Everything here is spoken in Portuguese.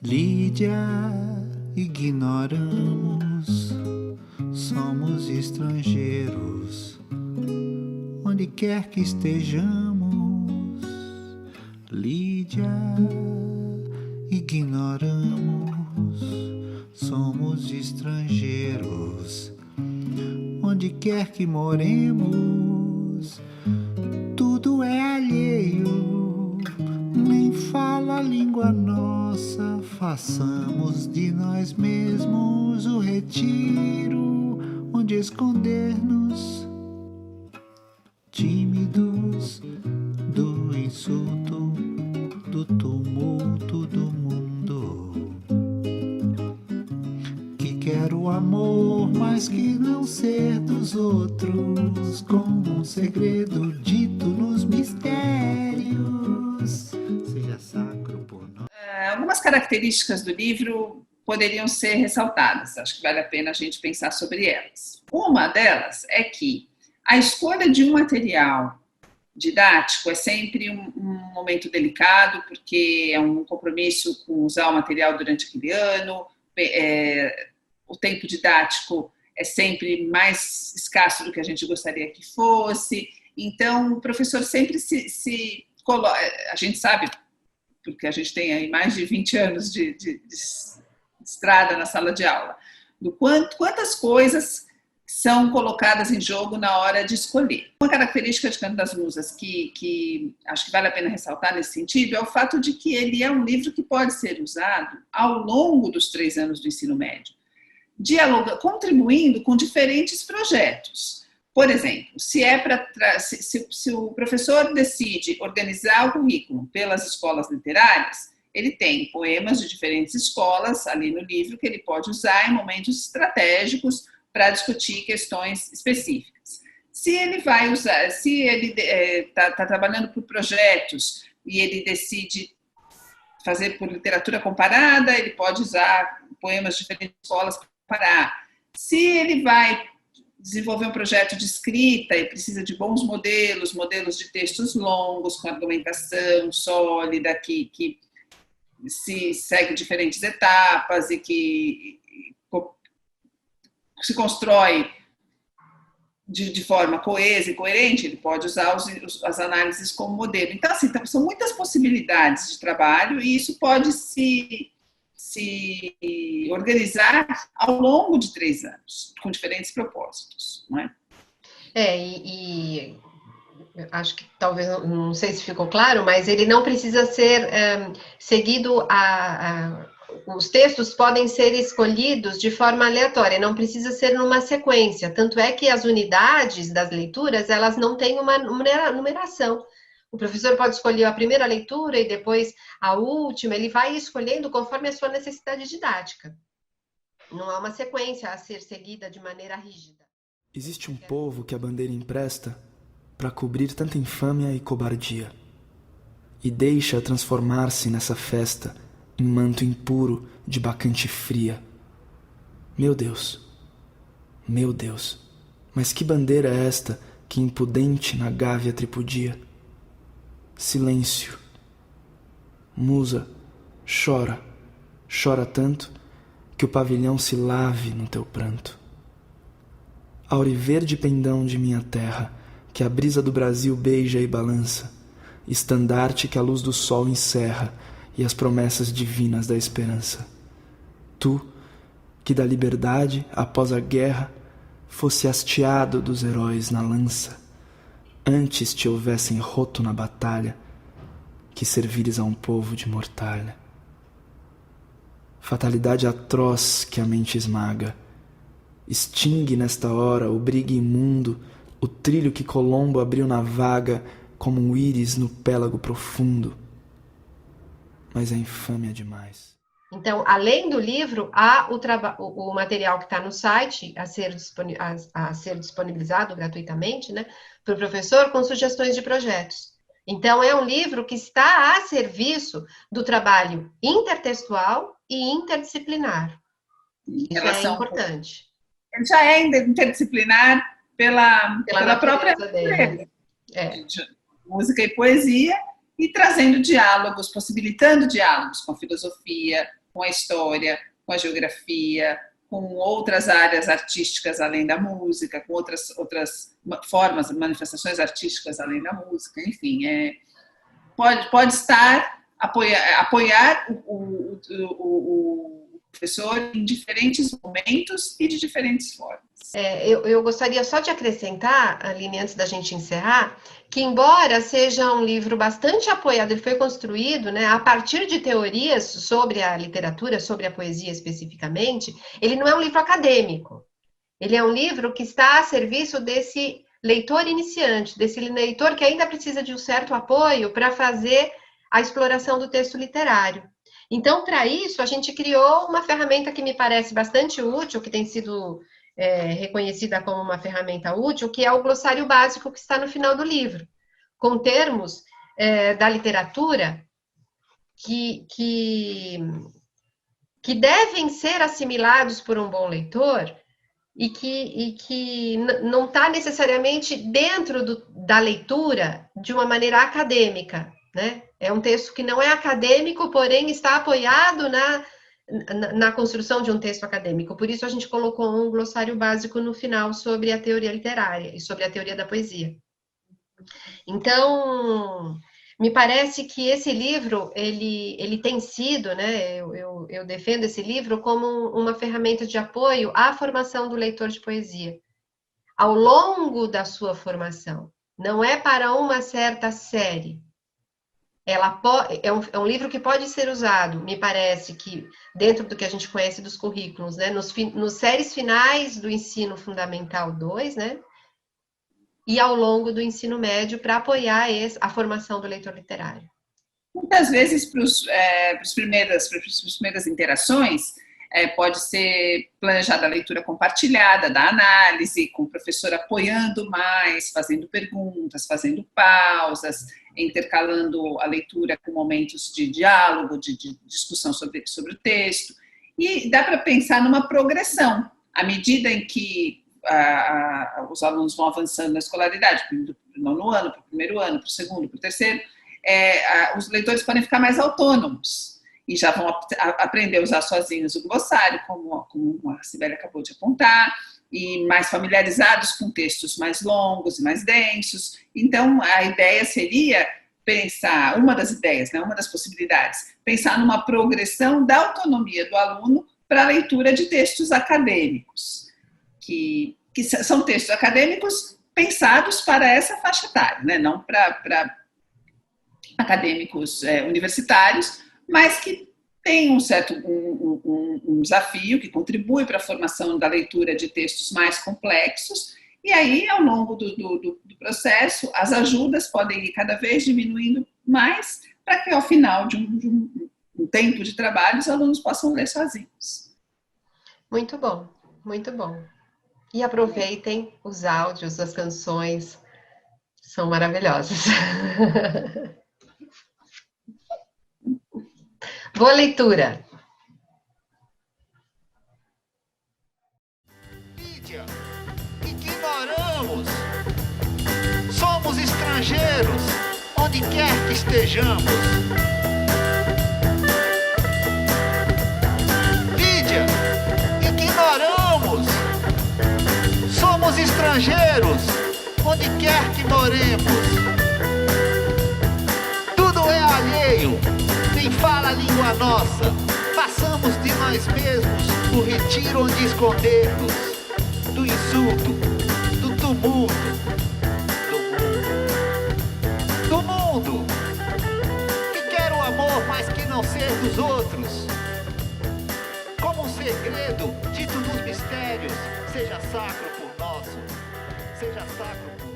Lídia, ignoramos, somos estrangeiros, onde quer que estejamos. Lídia, ignoramos, somos estrangeiros, onde quer que moremos. Tudo é alheio, nem fala a língua nossa. Façamos de nós mesmos o retiro, onde esconder-nos, tímidos do insulto, do tumulto do mundo, que quer o amor, mas que não ser dos outros, como um segredo dito nos mistérios, seja sacro por nós. Algumas características do livro poderiam ser ressaltadas, acho que vale a pena a gente pensar sobre elas. Uma delas é que a escolha de um material didático é sempre um momento delicado, porque é um compromisso com usar o material durante aquele ano, o tempo didático é sempre mais escasso do que a gente gostaria que fosse, então o professor sempre se coloca, a gente sabe, porque a gente tem aí mais de 20 anos de estrada na sala de aula, do quantas coisas são colocadas em jogo na hora de escolher. Uma característica de Canto das Musas que acho que vale a pena ressaltar nesse sentido é o fato de que ele é um livro que pode ser usado ao longo dos 3 anos do ensino médio, contribuindo com diferentes projetos. Por exemplo, se o professor decide organizar o currículo pelas escolas literárias, ele tem poemas de diferentes escolas ali no livro que ele pode usar em momentos estratégicos para discutir questões específicas. Se ele está trabalhando por projetos e ele decide fazer por literatura comparada, ele pode usar poemas de diferentes escolas para comparar. Se ele vai desenvolver um projeto de escrita e precisa de bons modelos de textos longos, com argumentação sólida, que se segue diferentes etapas e que se constrói de forma coesa e coerente, ele pode usar as análises como modelo. Então, assim, são muitas possibilidades de trabalho e isso pode se organizar ao longo de 3 anos, com diferentes propósitos, não é? E acho que talvez, não sei se ficou claro, mas ele não precisa ser seguido os textos podem ser escolhidos de forma aleatória, não precisa ser numa sequência, tanto é que as unidades das leituras, elas não têm uma numeração. O professor pode escolher a primeira leitura e depois a última, ele vai escolhendo conforme a sua necessidade didática. Não há uma sequência a ser seguida de maneira rígida. Existe um povo que a bandeira empresta para cobrir tanta infâmia e cobardia, e deixa transformar-se nessa festa em manto impuro de bacante fria. Meu Deus, mas que bandeira é esta que impudente na gávea tripudia? Silêncio. Musa, chora tanto que o pavilhão se lave no teu pranto. Auriverde pendão de minha terra, que a brisa do Brasil beija e balança, estandarte que a luz do sol encerra e as promessas divinas da esperança. Tu, que da liberdade, após a guerra, fosse hasteado dos heróis na lança, antes te houvessem roto na batalha, que servires a um povo de mortalha. Fatalidade atroz que a mente esmaga, extingue nesta hora o brigue imundo, o trilho que Colombo abriu na vaga, como um íris no pélago profundo. Mas é infâmia demais. Então, além do livro, há o material que está no site a ser disponibilizado gratuitamente, né, para o professor com sugestões de projetos. Então, é um livro que está a serviço do trabalho intertextual e interdisciplinar. Isso é importante. Ele já é interdisciplinar pela própria natureza. Música e poesia, e trazendo diálogos, possibilitando diálogos com a filosofia, com a história, com a geografia, com outras áreas artísticas além da música, com outras formas, manifestações artísticas além da música, enfim, pode estar apoiar o professor em diferentes momentos e de diferentes formas. Eu gostaria só de acrescentar, Aline, antes da gente encerrar, que embora seja um livro bastante apoiado, ele foi construído, né, a partir de teorias sobre a literatura, sobre a poesia especificamente, ele não é um livro acadêmico. Ele é um livro que está a serviço desse leitor iniciante, desse leitor que ainda precisa de um certo apoio para fazer a exploração do texto literário. Então, para isso, a gente criou uma ferramenta que me parece bastante útil, que tem sido reconhecida como uma ferramenta útil, que é o glossário básico que está no final do livro, com termos da literatura que devem ser assimilados por um bom leitor e que não está necessariamente dentro da leitura de uma maneira acadêmica, né? É um texto que não é acadêmico, porém está apoiado na construção de um texto acadêmico. Por isso a gente colocou um glossário básico no final sobre a teoria literária e sobre a teoria da poesia. Então, me parece que esse livro, ele tem sido, né, eu defendo esse livro como uma ferramenta de apoio à formação do leitor de poesia, ao longo da sua formação. Não é para uma certa série. É um livro que pode ser usado, me parece que, dentro do que a gente conhece dos currículos, né, nos séries finais do ensino fundamental 2, né, e ao longo do ensino médio, para apoiar a formação do leitor literário. Muitas vezes, para as primeiras interações, pode ser planejada a leitura compartilhada, da análise, com o professor apoiando mais, fazendo perguntas, fazendo pausas, intercalando a leitura com momentos de diálogo, de discussão sobre o texto. E dá para pensar numa progressão, à medida em que os alunos vão avançando na escolaridade, do nono ano, para o primeiro ano, para o segundo, para o terceiro, os leitores podem ficar mais autônomos e já vão aprender a usar sozinhos o glossário, como a Sibeli acabou de apontar, e mais familiarizados com textos mais longos e mais densos. Então, a ideia seria pensar, uma das ideias, né, uma das possibilidades, pensar numa progressão da autonomia do aluno para a leitura de textos acadêmicos, que são textos acadêmicos pensados para essa faixa etária, né, não para acadêmicos universitários, mas que tem um certo um desafio que contribui para a formação da leitura de textos mais complexos, e aí, ao longo do processo, as ajudas podem ir cada vez diminuindo mais, para que ao final de um tempo de trabalho, os alunos possam ler sozinhos. Muito bom, muito bom. E aproveitem os áudios, as canções, são maravilhosas. Boa leitura. Lídia, ignoramos. Somos estrangeiros, onde quer que estejamos. Lídia, ignoramos. Somos estrangeiros, onde quer que moremos. Tudo é alheio. Quem fala a língua nossa, passamos de nós mesmos o retiro onde esconder-nos do insulto, do tumulto, do mundo, que quer o amor, mas que não ser dos outros. Como um segredo dito nos mistérios, seja sacro por nosso, seja sacro por